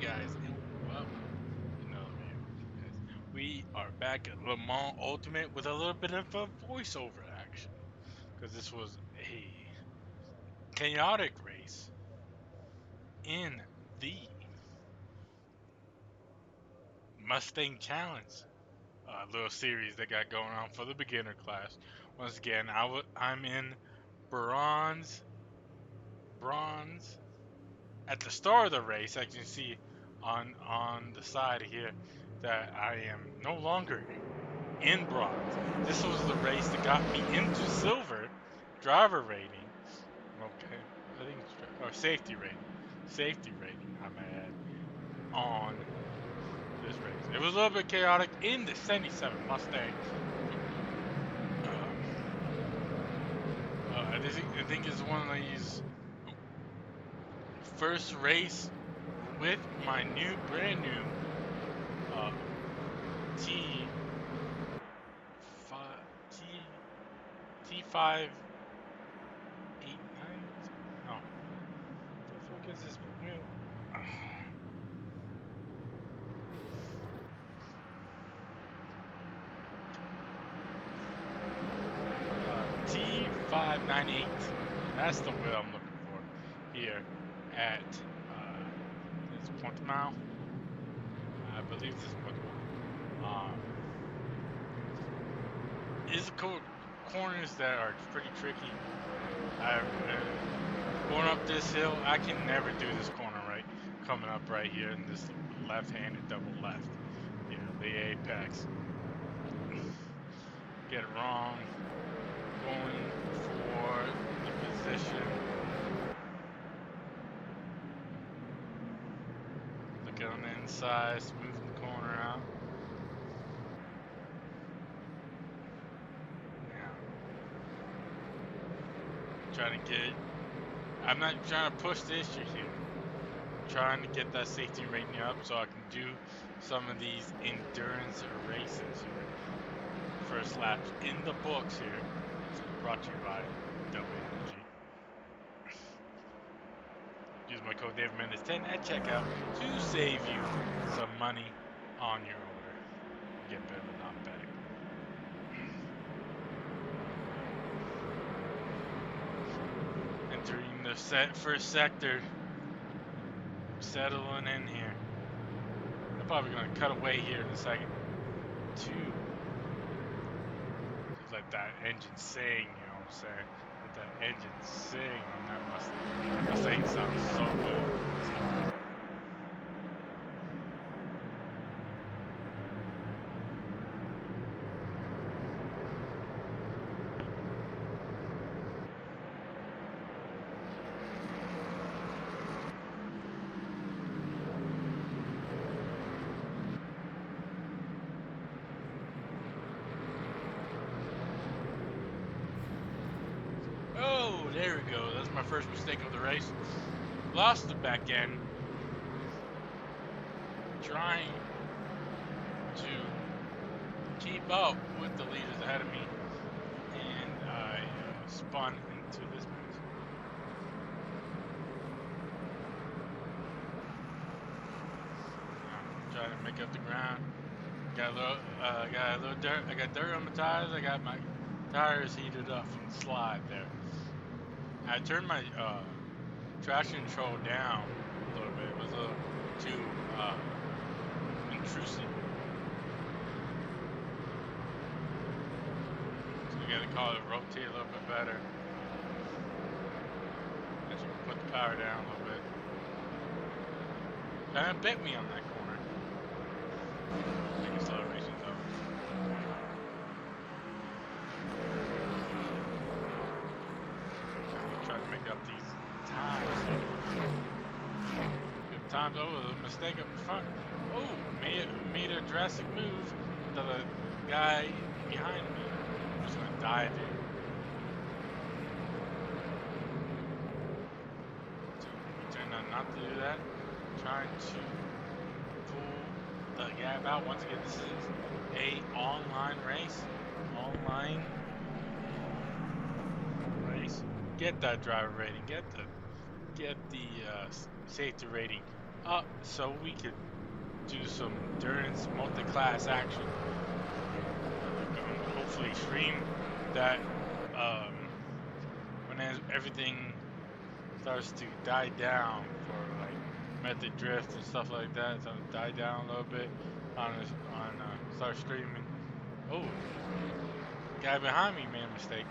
guys, and welcome to another video. Guys, we are back at Le Mans Ultimate with a little bit of a voiceover action because this was a chaotic race in the Mustang Challenge little series that got going on for the beginner class. Once again, I'm in bronze. Bronze at the start of the race. As you can see on the side here that I am no longer in bronze. This was the race that got me into silver driver rating. Okay, I think it's or safety rating. Safety rating, I may add, on this race. It was a little bit chaotic in the 77 Mustang. I think it's one of these first race with my brand new T5 T5 89. No, what the fuck is this wheel? T598. That's the wheel I'm looking for here at this Portimao. I believe this is Portimao. It's cool corners that are pretty tricky. Going up this hill, I can never do this corner right. Coming up right here in this left-handed double left. You know, the apex. Get it wrong. Going for the position. Looking on the inside, smoothing the corner out. I'm not trying to push the issue here. I'm trying to get that safety rating up so I can do some of these endurance races here. First laps in the books here. It's brought to you by Double Energy. Use my code DavidMendez10 at checkout to save you some money on your order. Get better, not better. Entering the first sector, settling in here. I'm probably gonna cut away here in a second to let that engine sing. You know what I'm saying? Let that engine sing on that Mustang. That Mustang sounds so good. There we go. That's my first mistake of the race. Lost the back end. Trying to keep up with the leaders ahead of me. And I spun into this mess. Trying to make up the ground. Got a little dirt. I got dirt on my tires. I got my tires heated up from the slide there. I turned my traction control down a little bit. It was a little too intrusive. So you gotta call it rotate a little bit better. As you put the power down a little bit. Kind of bit me on that corner. Big acceleration though. Make up these times. Good times. Oh, a mistake up front. Oh, made a drastic move to the guy behind me. I'm just gonna dive in. So, trying not to do that. Trying to pull the gap out. Once again, this is a online race. Online race. Get that driver rating, get the safety rating up so we could do some endurance multi-class action. Hopefully stream that when everything starts to die down for like method drift and stuff like that. So die down a little bit on start streaming. Oh, guy behind me made a mistake.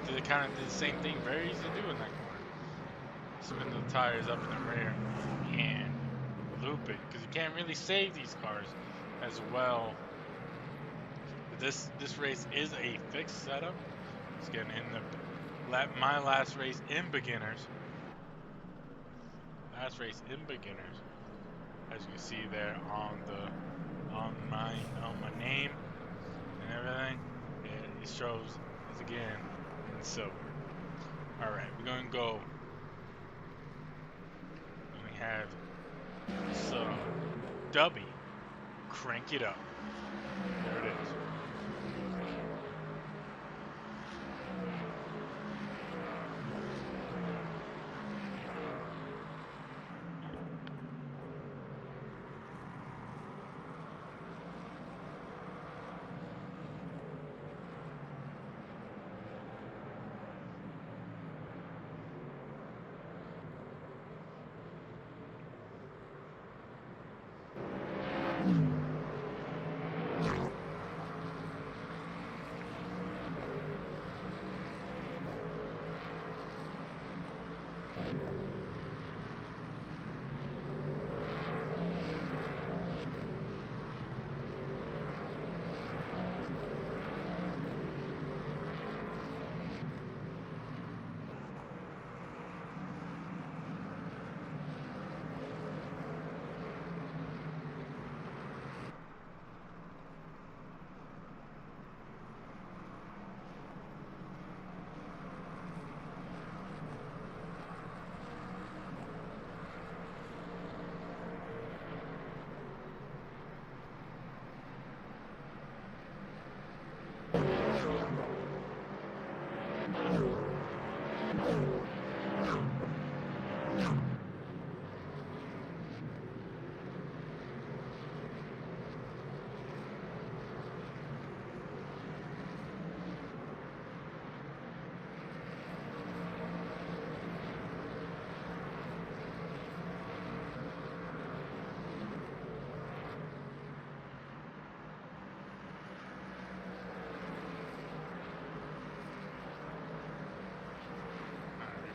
It kind of did the same thing. Very easy to do in that corner. Spin the tires up in the rear and loop it because you can't really save these cars as well. But this race is a fixed setup. It's getting in my last race in beginners. Last race in beginners, as you can see there on my name and everything. It shows it's again in silver. All right, we're gonna go. We have some Dubby. Crank it up. There it is.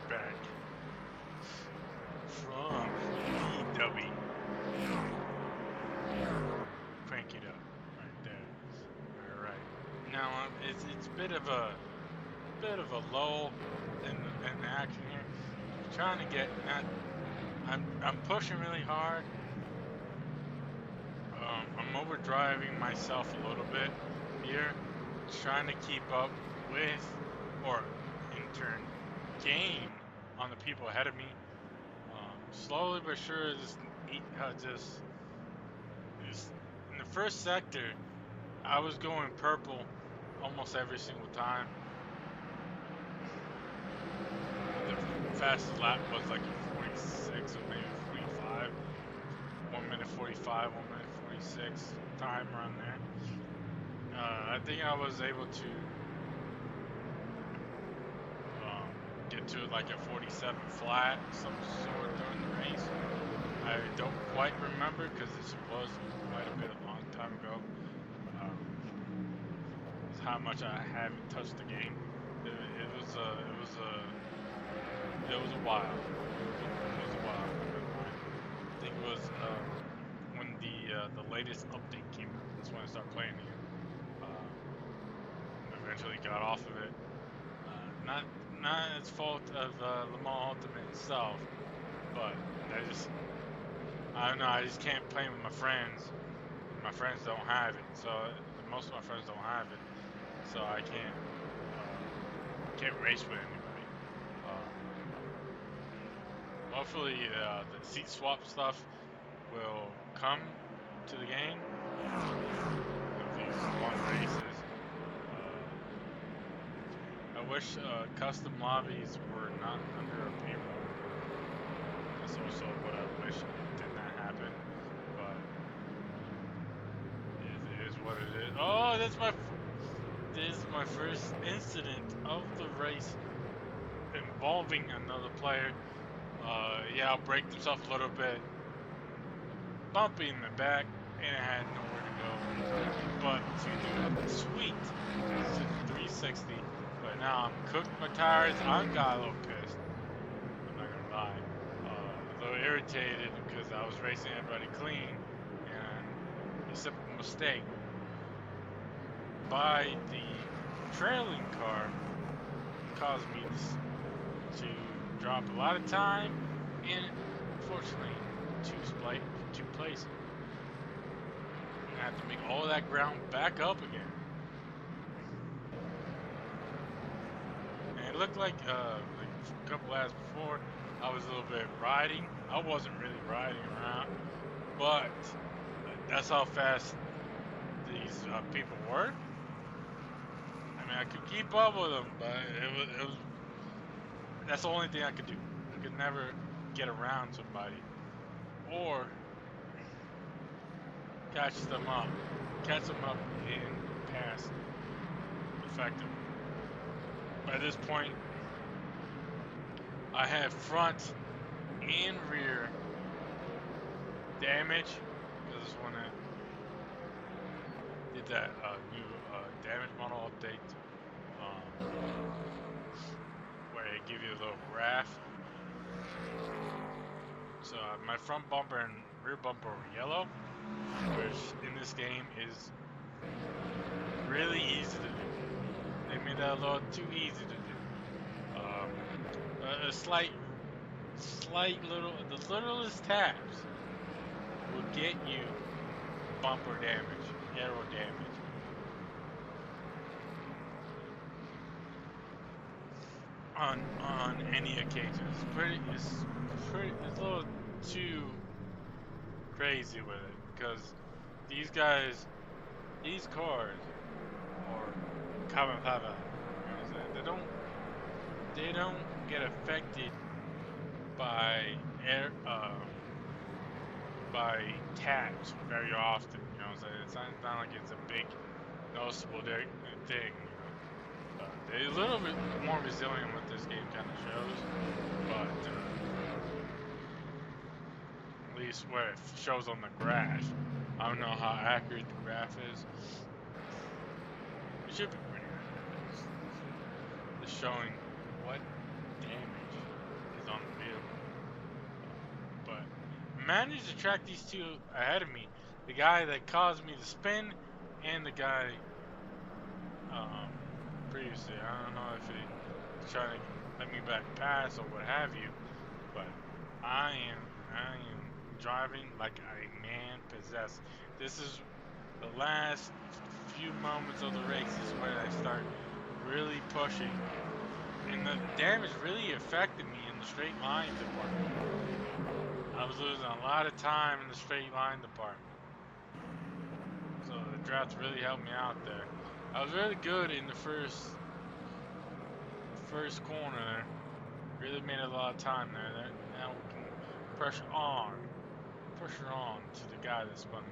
Back from EW. Crank it up right there. All right. Now it's a bit of a lull in the action here. I'm trying to get I'm pushing really hard. I'm overdriving myself a little bit here, trying to keep up with, or in turn gain on the people ahead of me. Slowly but sure, just in the first sector, I was going purple almost every single time. The fastest lap was like a 46 or maybe 45. 1 minute 45, 1 minute 46 time around there. I think I was able to get to like a 47 flat, some sort during the race. I don't quite remember because this was quite a bit a long time ago. It's how much I haven't touched the game. It was a while. It was a while. I think it was when the latest update came out. That's when I started playing it. Eventually got off of it. Not as fault of Le Mans Ultimate itself, but I don't know. I just can't play with my friends. My friends don't have it, so most of my friends don't have it, so I can't race with anybody. Hopefully, the seat swap stuff will come to the game. These long races. I wish custom lobbies were not under a payroll. That's also this is my first incident of the race involving another player. Yeah, braked himself a little bit, bumpy in the back, and it had nowhere to go but to do a sweet 360. But now I'm cooked my tires. I got a little pissed. I'm not gonna lie. A little irritated because I was racing everybody clean, and a simple mistake by the trailing car caused me to drop a lot of time and, unfortunately, two places. I have to make all that ground back up again. And it looked like a couple laps before, I was a little bit riding. I wasn't really riding around, but that's how fast these people were. I mean, I could keep up with them, but it was that's the only thing I could do. I could never get around somebody or catch them up and pass effectively. By this point, I had front and rear damage because when I did that new damage model update, where they give you a little graph. So my front bumper and rear bumper were yellow, which in this game is really easy to do. They made that a little too easy to do. A slight the littlest taps will get you bumper damage, aero damage. On any occasion, it's a little too crazy with it because these cars are carbon fiber. They don't get affected by by taps very often. You know what I'm saying? It's not like it's a big noticeable thing. They're a little bit more resilient what this game kind of shows, but at least where it shows on the graph. I don't know how accurate the graph is. It should be pretty accurate. It's showing what damage is on the vehicle. But I managed to track these two ahead of me. The guy that caused me to spin and the guy previously. I don't know if he's trying to let me back pass or what have you, but I am driving like a man possessed. This is the last few moments of the race is when I start really pushing, and the damage really affected me in the straight line department. I was losing a lot of time in the straight line department, so the draft really helped me out there. I was really good in the first corner there. Really made a lot of time there. Now we can pressure on to the guy that spun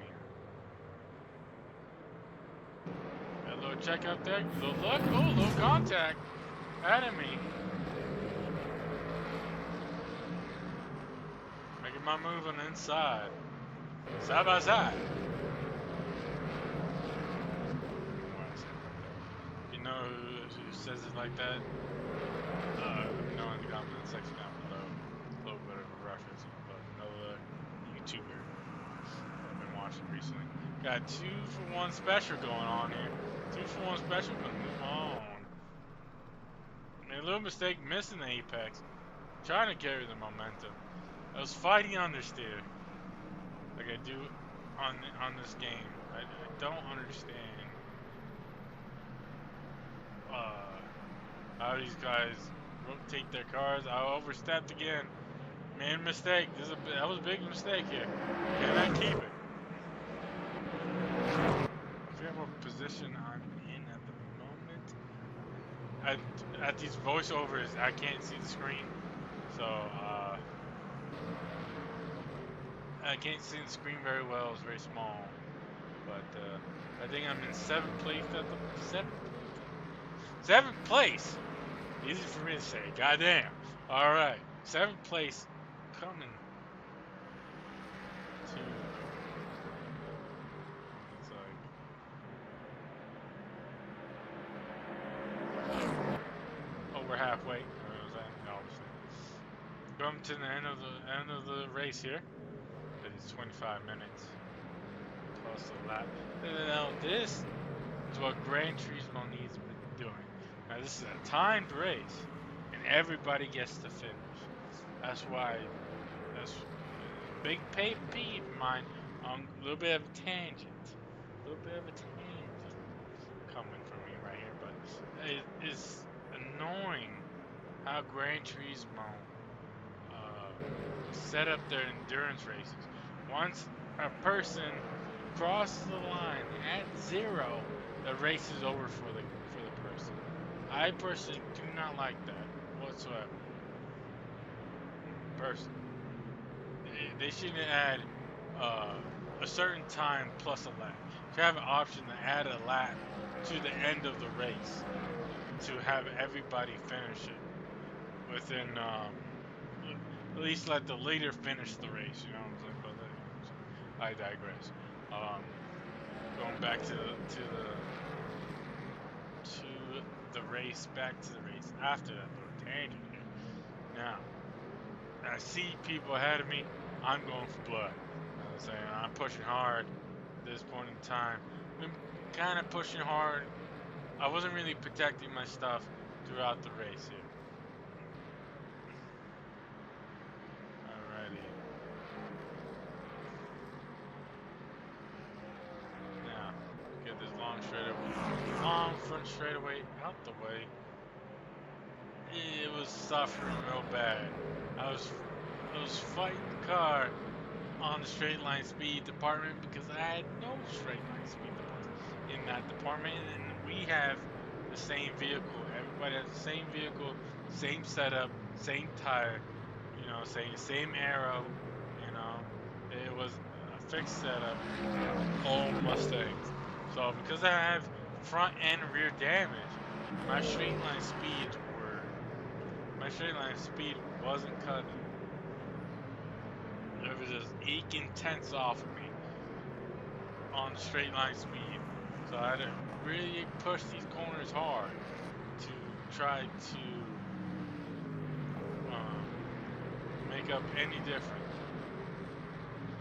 me. Got a little check up there, little look, little contact out of me. Making my move on the inside, side by side. You know who says it like that? You know, in the comment section down below, a little bit of a reference, but another YouTuber I've been watching recently. Got 2-for-1 special going on here. 2-for-1 special, but move on. Made a little mistake missing the apex, trying to carry the momentum. I was fighting understeer, like I do on this game. I don't understand how these guys rotate their cars. I overstepped again. Made a mistake. That was a big mistake here. Cannot keep it. I forget what position I'm in at the moment. At these voiceovers, I can't see the screen, so I can't see the screen very well. It's very small. But I think I'm in seventh place at the seventh place. Easy for me to say. Goddamn. All right, seventh place coming to. It's like oh, we're halfway. You know what I'm saying? No, obviously. Come to the end of the race here. It's 25 minutes plus a lap. Now this is what Gran Turismo needs to be doing. Now this is a timed race, and everybody gets to finish. That's why that's a big pet peeve of mine. A little bit of a tangent, a little bit of a tangent coming from me right here, but it is annoying how Gran Turismo set up their endurance races. Once a person crosses the line at 0, the race is over for the person. I personally do not like that whatsoever. Personally, they shouldn't add a certain time plus a lap. You have an option to add a lap to the end of the race to have everybody finish it within. At least let the leader finish the race. You know what I'm saying? But I digress. Going back to the race, back to the race after that little tangent here. Now, I see people ahead of me. I'm going for blood. You know what I'm saying? I'm pushing hard at this point in time. I'm kind of pushing hard. I wasn't really protecting my stuff throughout the race here. Alrighty. Now, get this long front straightaway out the way. It was suffering real bad. I was fighting the car on the straight line speed department because I had no straight line speed in that department, and we have the same vehicle. Everybody has the same vehicle, same setup, same tire. You know, same arrow. You know, it was a fixed setup. All Mustangs. So because I have front and rear damage, my straight line speeds were my straight line speed wasn't cutting. It was just eking tenths off of me on the straight line speed. So I had to really push these corners hard to try to make up any difference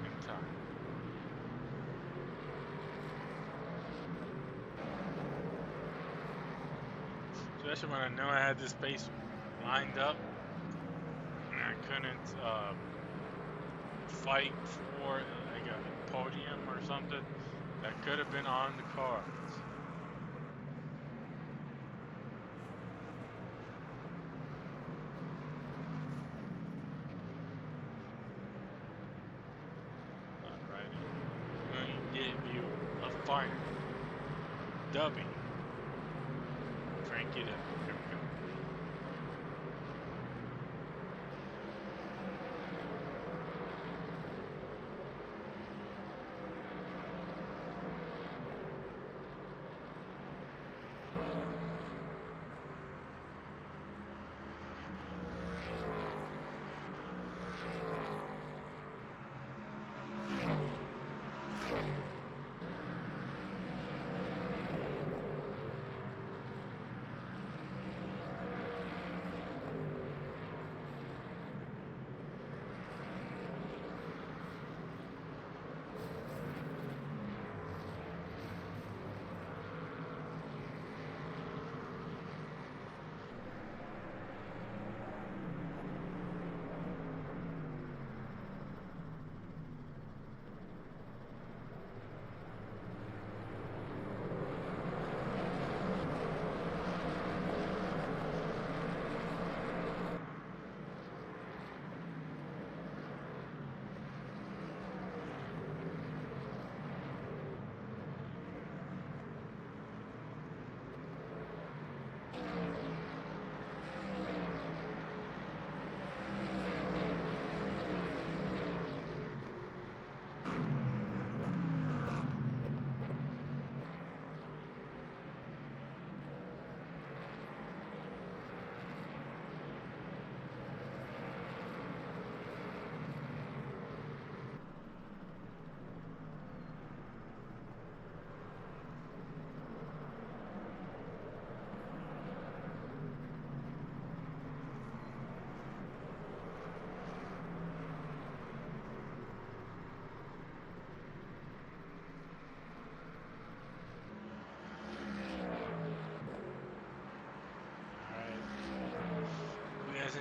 in time. Especially when I know I had this pace lined up and I couldn't fight for like a podium or something that could have been on the cards. Alrighty. I'm going to give you a final W. Crank it up. Here we go.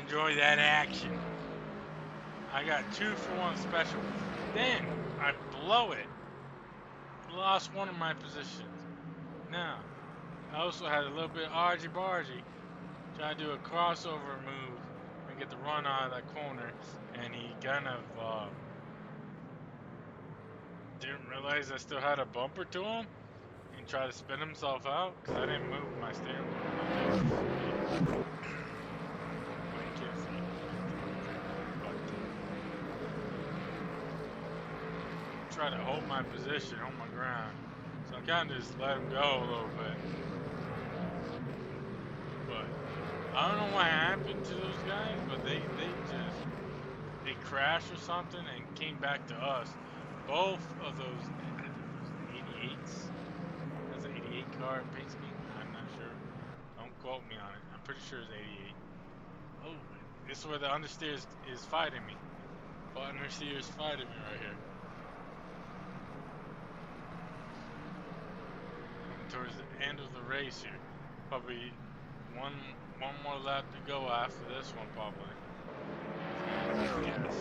enjoy that action. I got 2-for-1 special. Then I blow it. Lost one of my positions. Now, I also had a little bit argy-bargy. Trying to do a crossover move and get the run out of that corner. And he kind of didn't realize I still had a bumper to him. And tried to spin himself out because I didn't move my steering wheel. Well, you can't see. But try to hold my position, hold my ground. So I kind of just let him go a little bit. But I don't know what happened to those guys, but they crashed or something and came back to us. Both of those 88s. That's an 88 car paint scheme. I'm not sure. Don't quote me on it. I'm pretty sure it's 88. Oh, this is where the understeer is fighting me. The understeer is fighting me right here. Towards the end of the race here. Probably one more lap to go after this one, probably. Yes.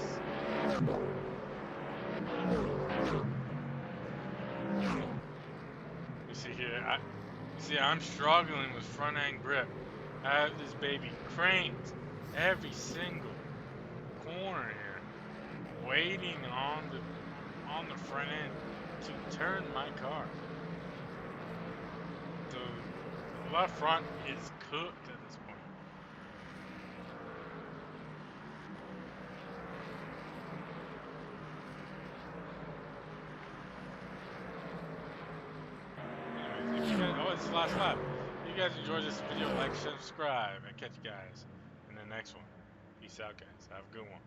You see here, I'm struggling with front end grip. I have this baby cranked every single corner here, waiting on the front end to turn my car. The left front is cooked at this point. Anyways, if you guys, oh, it's the last lap. If you guys enjoyed this video, like, subscribe, and catch you guys in the next one. Peace out, guys. Have a good one.